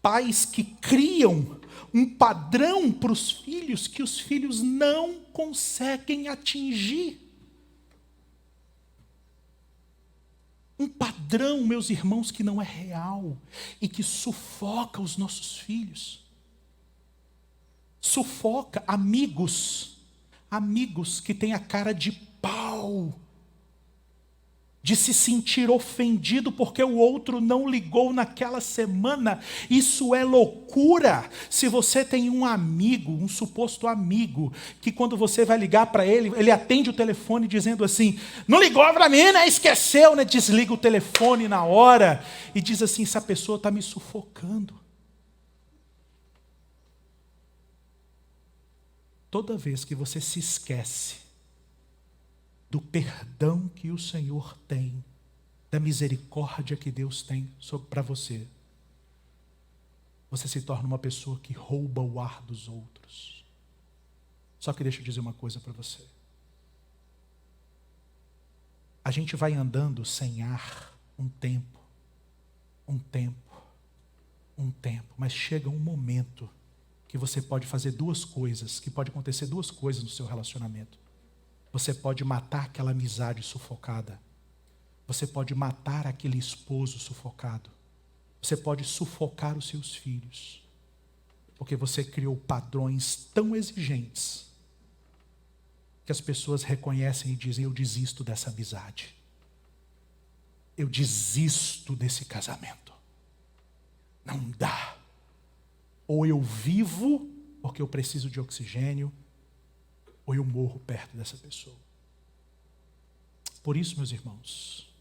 Pais que criam um padrão para os filhos que os filhos não conseguem atingir. Um padrão, meus irmãos, que não é real e que sufoca os nossos filhos. Sufoca amigos que têm a cara de pau de se sentir ofendido porque o outro não ligou naquela semana. Isso é loucura. Se você tem um amigo, um suposto amigo, que quando você vai ligar para ele, ele atende o telefone dizendo assim: não ligou para mim, né? Esqueceu, né? Desliga o telefone na hora e diz assim: essa pessoa está me sufocando. Toda vez que você se esquece do perdão que o Senhor tem, da misericórdia que Deus tem para você, você se torna uma pessoa que rouba o ar dos outros. Só que deixa eu dizer uma coisa para você. A gente vai andando sem ar um tempo, mas chega um momento que você pode fazer duas coisas, que pode acontecer duas coisas no seu relacionamento. Você pode matar aquela amizade sufocada. Você pode matar aquele esposo sufocado. Você pode sufocar os seus filhos. Porque você criou padrões tão exigentes que as pessoas reconhecem e dizem: eu desisto dessa amizade. Eu desisto desse casamento. Não dá. Ou eu vivo porque eu preciso de oxigênio, ou eu morro perto dessa pessoa. Por isso, meus irmãos,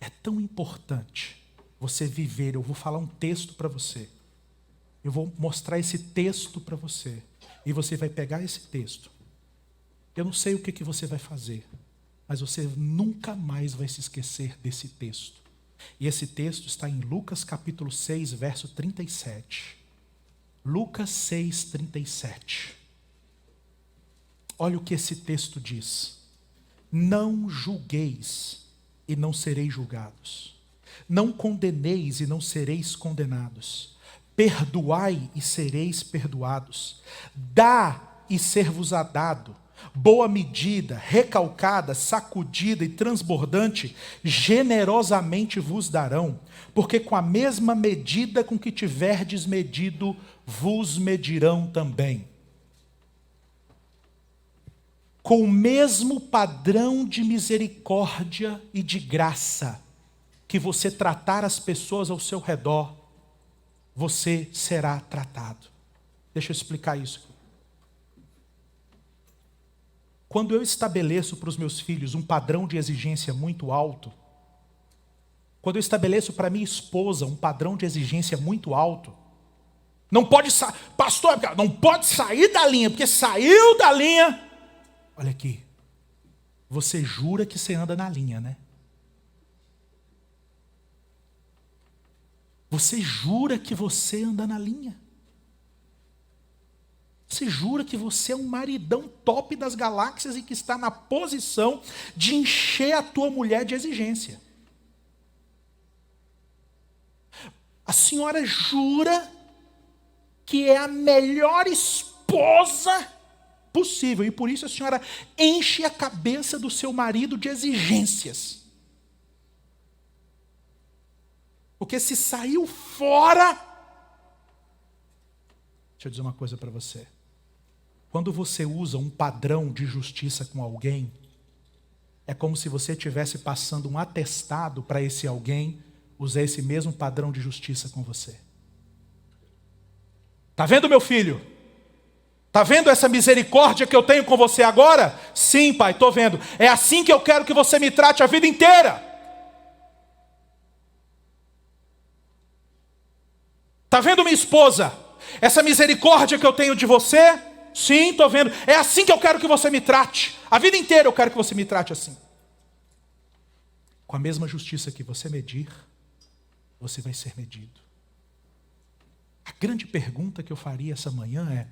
é tão importante você viver. Eu vou falar um texto para você. Eu vou mostrar esse texto para você. E você vai pegar esse texto. Eu não sei o que você vai fazer, mas você nunca mais vai se esquecer desse texto. E esse texto está em Lucas capítulo 6, verso 37. Lucas 6, 37. Olha o que esse texto diz: não julgueis e não sereis julgados, não condeneis e não sereis condenados, perdoai e sereis perdoados, dá e ser-vos-á dado, boa medida, recalcada, sacudida e transbordante, generosamente vos darão, porque com a mesma medida com que tiverdes medido, vos medirão também. Com o mesmo padrão de misericórdia e de graça que você tratar as pessoas ao seu redor, você será tratado. Deixa eu explicar isso. Quando eu estabeleço para os meus filhos um padrão de exigência muito alto, quando eu estabeleço para minha esposa um padrão de exigência muito alto, não pode sair, pastor, não pode sair da linha, porque saiu da linha. Olha aqui, você jura que você anda na linha, né? Você jura que você anda na linha. Você jura que você é um maridão top das galáxias e que está na posição de encher a tua mulher de exigência. A senhora jura que é a melhor esposa possível, e por isso a senhora enche a cabeça do seu marido de exigências. Porque se saiu fora... Deixa eu dizer uma coisa para você. Quando você usa um padrão de justiça com alguém, é como se você estivesse passando um atestado para esse alguém usar esse mesmo padrão de justiça com você. Está vendo, meu filho? Está vendo essa misericórdia que eu tenho com você agora? Sim, pai, estou vendo. É assim que eu quero que você me trate a vida inteira. Está vendo, minha esposa? Essa misericórdia que eu tenho de você? Sim, estou vendo. É assim que eu quero que você me trate. A vida inteira eu quero que você me trate assim. Com a mesma justiça que você medir, você vai ser medido. A grande pergunta que eu faria essa manhã é: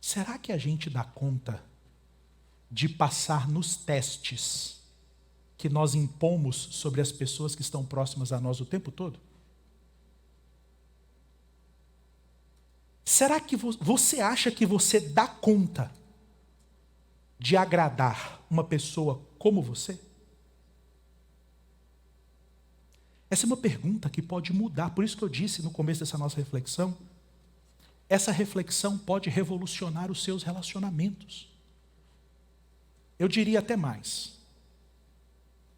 será que a gente dá conta de passar nos testes que nós impomos sobre as pessoas que estão próximas a nós o tempo todo? Será que você acha que você dá conta de agradar uma pessoa como você? Essa é uma pergunta que pode mudar. Por isso que eu disse no começo dessa nossa reflexão, essa reflexão pode revolucionar os seus relacionamentos. Eu diria até mais.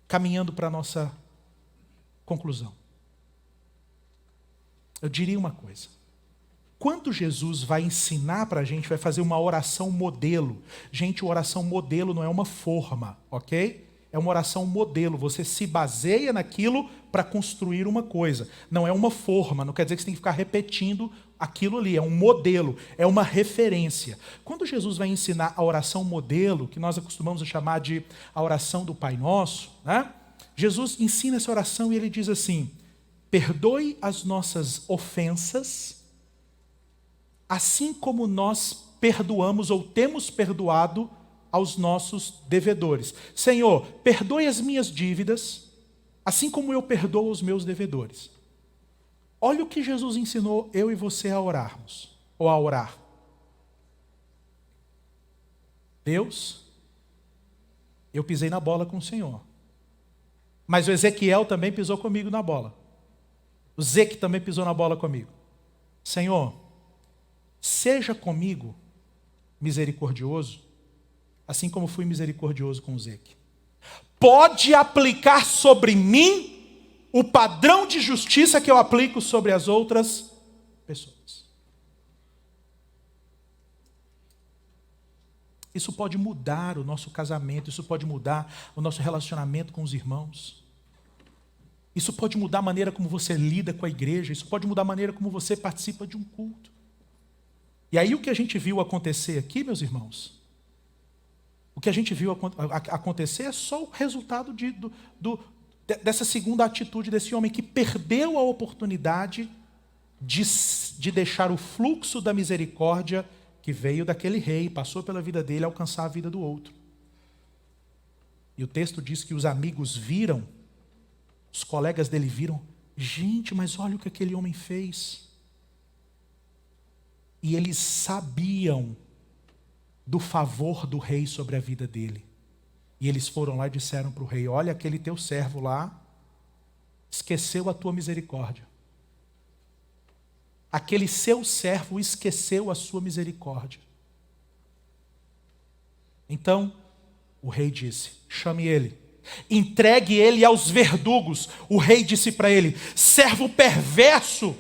caminhando para a nossa conclusão. Eu diria uma coisa. Quando Jesus vai ensinar para a gente, vai fazer uma oração modelo. Gente, oração modelo não é uma forma, ok? É uma oração modelo. Você se baseia naquilo para construir uma coisa. Não é uma forma, não quer dizer que você tem que ficar repetindo aquilo ali. É um modelo, é uma referência. Quando Jesus vai ensinar a oração modelo, que nós acostumamos a chamar de a oração do Pai Nosso, né? Jesus ensina essa oração e ele diz assim: perdoe as nossas ofensas, assim como nós perdoamos ou temos perdoado aos nossos devedores. Senhor, perdoe as minhas dívidas, assim como eu perdoo os meus devedores. Olha o que Jesus ensinou eu e você a orarmos, ou a orar. Deus, eu pisei na bola com o Senhor. Mas o Ezequiel também pisou comigo na bola. O Zeque também pisou na bola comigo. Senhor, seja comigo misericordioso, assim como fui misericordioso com o Zeque. Pode aplicar sobre mim o padrão de justiça que eu aplico sobre as outras pessoas. Isso pode mudar o nosso casamento, isso pode mudar o nosso relacionamento com os irmãos. Isso pode mudar a maneira como você lida com a igreja, isso pode mudar a maneira como você participa de um culto. E aí o que a gente viu acontecer aqui, meus irmãos, o que a gente viu acontecer é só o resultado dessa segunda atitude desse homem que perdeu a oportunidade de deixar o fluxo da misericórdia que veio daquele rei, passou pela vida dele, alcançar a vida do outro. E o texto diz que os amigos viram, os colegas dele viram, gente, mas olha o que aquele homem fez. E eles sabiam do favor do rei sobre a vida dele. E eles foram lá e disseram para o rei: olha, aquele teu servo lá esqueceu a tua misericórdia. Aquele seu servo esqueceu a sua misericórdia. Então, o rei disse: chame ele, entregue ele aos verdugos. O rei disse para ele: servo perverso,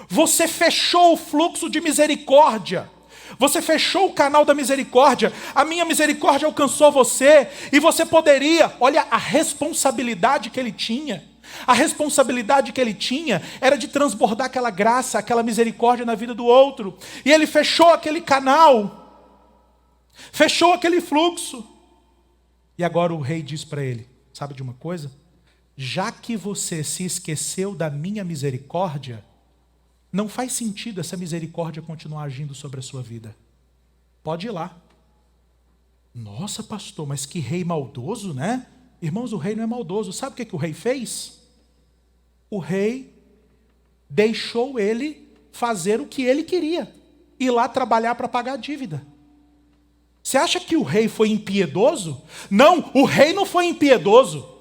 você fechou o fluxo de misericórdia. Você fechou o canal da misericórdia. A minha misericórdia alcançou você. E você poderia, olha a responsabilidade que ele tinha. A responsabilidade que ele tinha era de transbordar aquela graça, aquela misericórdia na vida do outro. E ele fechou aquele canal. Fechou aquele fluxo. E agora o rei diz para ele: sabe de uma coisa? Já que você se esqueceu da minha misericórdia, não faz sentido essa misericórdia continuar agindo sobre a sua vida. Pode ir lá. Nossa, pastor, mas que rei maldoso, né? Irmãos, o rei não é maldoso. Sabe o que o rei fez? O rei deixou ele fazer o que ele queria. Ir lá trabalhar para pagar a dívida. Você acha que o rei foi impiedoso? Não, o rei não foi impiedoso.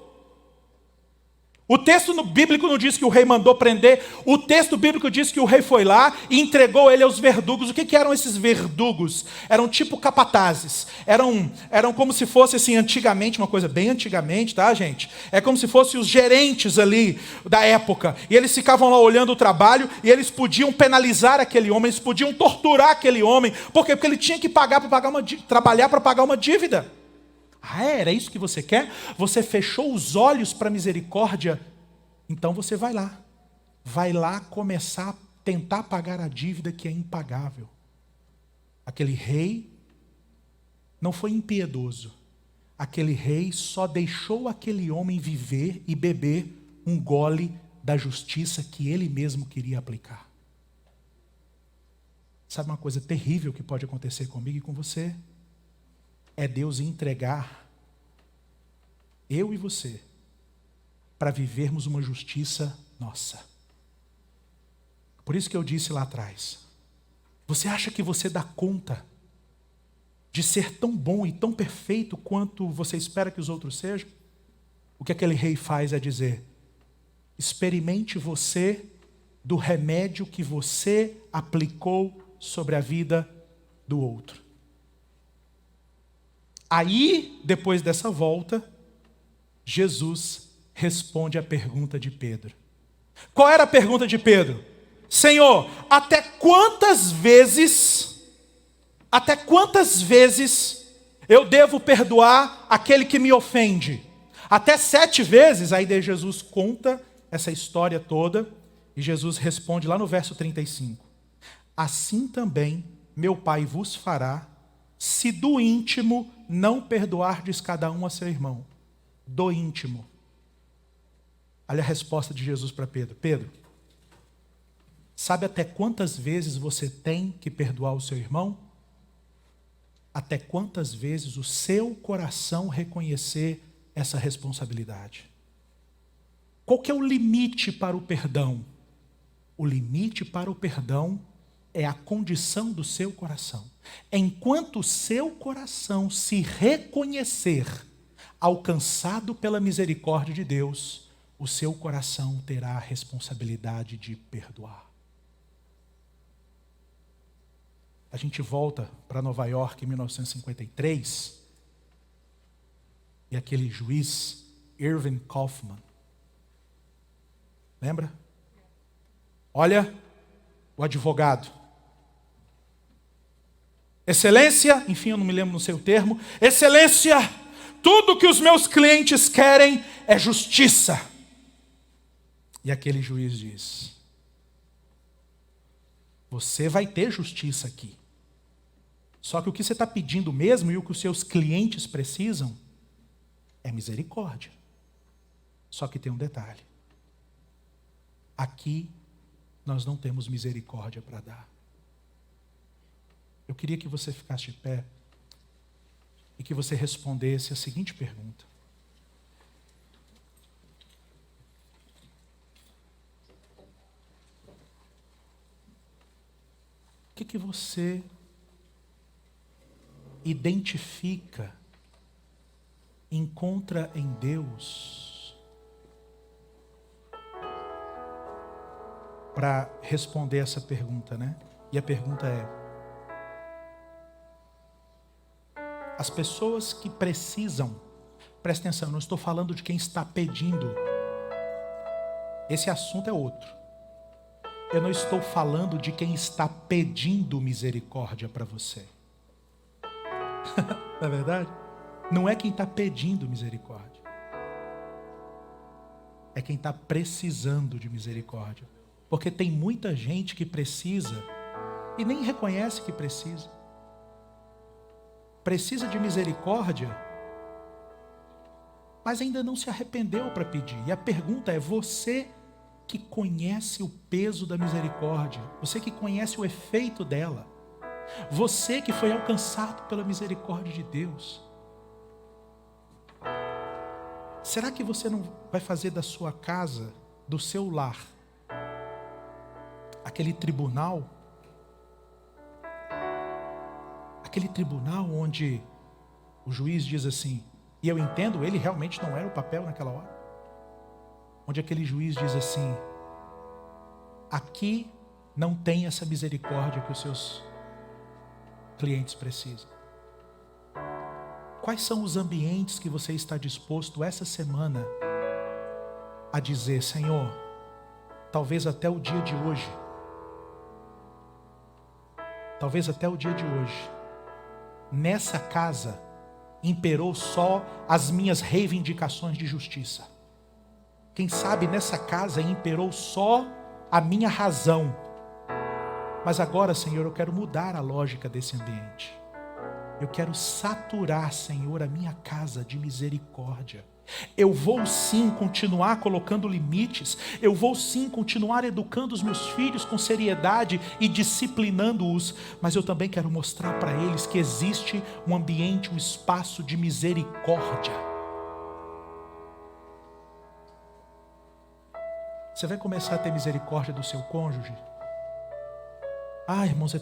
O texto bíblico não diz que o rei mandou prender. O texto bíblico diz que o rei foi lá e entregou ele aos verdugos. O que eram esses verdugos? Eram tipo capatazes. Eram como se fosse assim antigamente, uma coisa bem antigamente, tá, gente? É como se fossem os gerentes ali da época. E eles ficavam lá olhando o trabalho e eles podiam penalizar aquele homem, eles podiam torturar aquele homem. Por quê? Porque ele tinha que trabalhar para pagar uma dívida. Ah, era isso que você quer? Você fechou os olhos para a misericórdia? Então você vai lá. Vai lá começar a tentar pagar a dívida que é impagável. Aquele rei não foi impiedoso. Aquele rei só deixou aquele homem viver e beber um gole da justiça que ele mesmo queria aplicar. Sabe uma coisa terrível que pode acontecer comigo e com você? É Deus entregar eu e você para vivermos uma justiça nossa. Por isso que eu disse lá atrás, você acha que você dá conta de ser tão bom e tão perfeito quanto você espera que os outros sejam? O que aquele rei faz é dizer: experimente você do remédio que você aplicou sobre a vida do outro. Aí, depois dessa volta, Jesus responde à pergunta de Pedro. Qual era a pergunta de Pedro? Senhor, até quantas vezes eu devo perdoar aquele que me ofende? Até 7 vezes? Aí daí Jesus conta essa história toda e Jesus responde lá no verso 35. Assim também meu Pai vos fará, se do íntimo não perdoardes cada um a seu irmão. Do íntimo. Olha a resposta de Jesus para Pedro. Pedro, sabe até quantas vezes você tem que perdoar o seu irmão? Até quantas vezes o seu coração reconhecer essa responsabilidade? Qual que é o limite para o perdão? O limite para o perdão é a condição do seu coração. Enquanto o seu coração se reconhecer alcançado pela misericórdia de Deus, o seu coração terá a responsabilidade de perdoar. A gente volta para Nova York em 1953 e aquele juiz Irving Kaufman, lembra? Olha o advogado. Excelência, enfim, eu não me lembro, não sei o termo. Excelência, tudo que os meus clientes querem é justiça. E aquele juiz diz: você vai ter justiça aqui. Só que o que você está pedindo mesmo e o que os seus clientes precisam é misericórdia. Só que tem um detalhe. Aqui nós não temos misericórdia para dar. Eu queria que você ficasse de pé e que você respondesse a seguinte pergunta. O que você identifica, encontra em Deus para responder essa pergunta, né? E a pergunta é: as pessoas que precisam, presta atenção, eu não estou falando de quem está pedindo, esse assunto é outro. Eu não estou falando de quem está pedindo misericórdia para você. Não é verdade? Não é quem está pedindo misericórdia. É quem está precisando de misericórdia. Porque tem muita gente que precisa e nem reconhece que precisa. Precisa de misericórdia, mas ainda não se arrependeu para pedir. E a pergunta é: você que conhece o peso da misericórdia, você que conhece o efeito dela, você que foi alcançado pela misericórdia de Deus, será que você não vai fazer da sua casa, do seu lar, aquele tribunal onde o juiz diz assim, e eu entendo, ele realmente não era o papel naquela hora, onde aquele juiz diz assim: aqui não tem essa misericórdia que os seus clientes precisam. Quais são os ambientes que você está disposto essa semana a dizer: Senhor, talvez até o dia de hoje, nessa casa imperou só as minhas reivindicações de justiça. Quem sabe nessa casa imperou só a minha razão. Mas agora, Senhor, eu quero mudar a lógica desse ambiente. Eu quero saturar, Senhor, a minha casa de misericórdia. Eu vou sim continuar colocando limites. Eu vou sim continuar educando os meus filhos com seriedade e disciplinando-os. Mas eu também quero mostrar para eles que existe um ambiente, um espaço de misericórdia. Você vai começar a ter misericórdia do seu cônjuge? Ah, irmãos,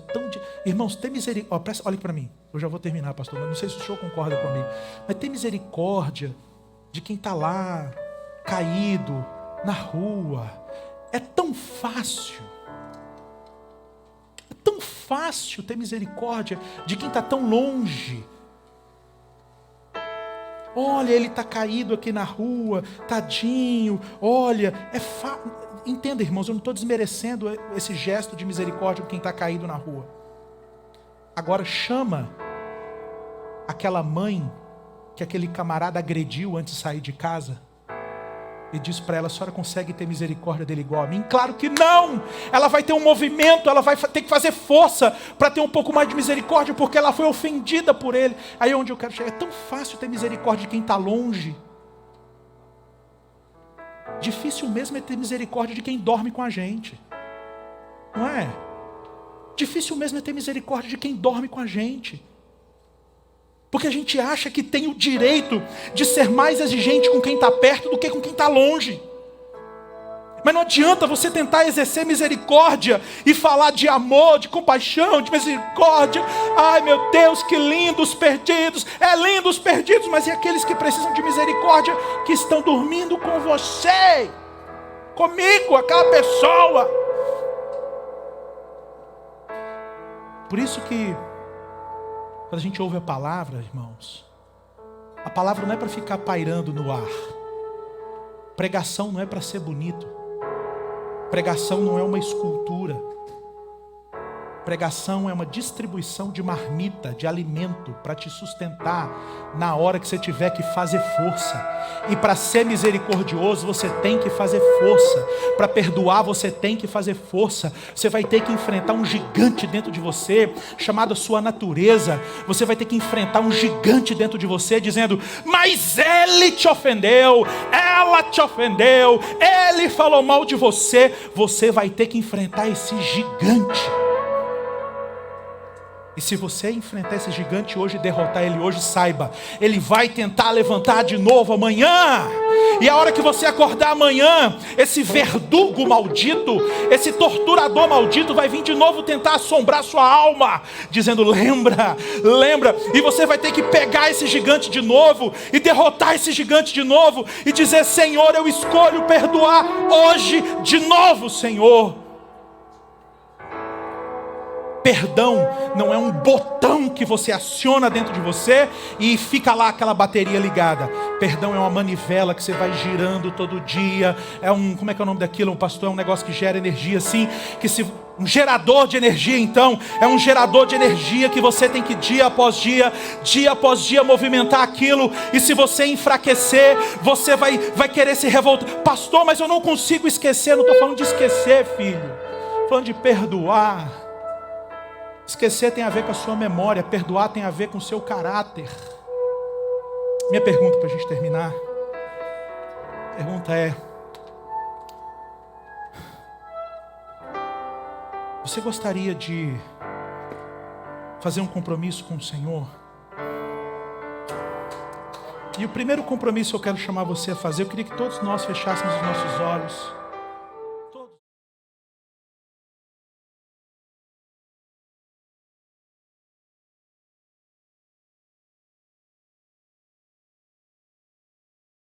Irmãos, tem misericórdia. Olha para mim, eu já vou terminar, pastor. Não sei se o senhor concorda comigo. Mas tem misericórdia de quem está lá, caído, na rua. É tão fácil. É tão fácil ter misericórdia de quem está tão longe. Olha, ele está caído aqui na rua, tadinho, olha, entenda, irmãos, eu não estou desmerecendo esse gesto de misericórdia com quem está caído na rua. Agora chama aquela mãe que aquele camarada agrediu antes de sair de casa e diz para ela: a senhora consegue ter misericórdia dele igual a mim? Claro que não! Ela vai ter um movimento, ela vai ter que fazer força para ter um pouco mais de misericórdia, porque ela foi ofendida por ele. Aí é onde eu quero chegar. É tão fácil ter misericórdia de quem está longe. Difícil mesmo é ter misericórdia de quem dorme com a gente. Não é? Difícil mesmo é ter misericórdia de quem dorme com a gente. Porque a gente acha que tem o direito de ser mais exigente com quem está perto do que com quem está longe. Mas não adianta você tentar exercer misericórdia e falar de amor, de compaixão, de misericórdia. Ai meu Deus, que lindo os perdidos. É lindo os perdidos, mas e aqueles que precisam de misericórdia, que estão dormindo com você, comigo, aquela pessoa. Por isso que quando a gente ouve a palavra, irmãos, a palavra não é para ficar pairando no ar. Pregação não é para ser bonito. Pregação não é uma escultura. Pregação é uma distribuição de marmita, de alimento, para te sustentar na hora que você tiver que fazer força. E para ser misericordioso, você tem que fazer força. Para perdoar, você tem que fazer força. Você vai ter que enfrentar um gigante dentro de você, chamado a sua natureza. Você vai ter que enfrentar um gigante dentro de você, dizendo: mas ele te ofendeu, ela te ofendeu, ele falou mal de você. Você vai ter que enfrentar esse gigante. E se você enfrentar esse gigante hoje e derrotar ele hoje, saiba, ele vai tentar levantar de novo amanhã. E a hora que você acordar amanhã, esse verdugo maldito, esse torturador maldito vai vir de novo tentar assombrar sua alma, dizendo: lembra, lembra. E você vai ter que pegar esse gigante de novo e derrotar esse gigante de novo e dizer: Senhor, eu escolho perdoar hoje de novo, Senhor. Perdão não é um botão que você aciona dentro de você e fica lá aquela bateria ligada. Perdão é uma manivela que você vai girando todo dia. É como é que é o nome daquilo? Pastor, é um negócio que gera energia assim, um gerador de energia. Então, é um gerador de energia que você tem que dia após dia movimentar aquilo. E se você enfraquecer, você vai querer se revoltar. Pastor, mas eu não consigo esquecer. Não estou falando de esquecer, filho. Estou falando de perdoar. Esquecer tem a ver com a sua memória, perdoar tem a ver com o seu caráter. Minha pergunta para a gente terminar, a pergunta é: você gostaria de fazer um compromisso com o Senhor? E o primeiro compromisso que eu quero chamar você a fazer, eu queria que todos nós fechássemos os nossos olhos.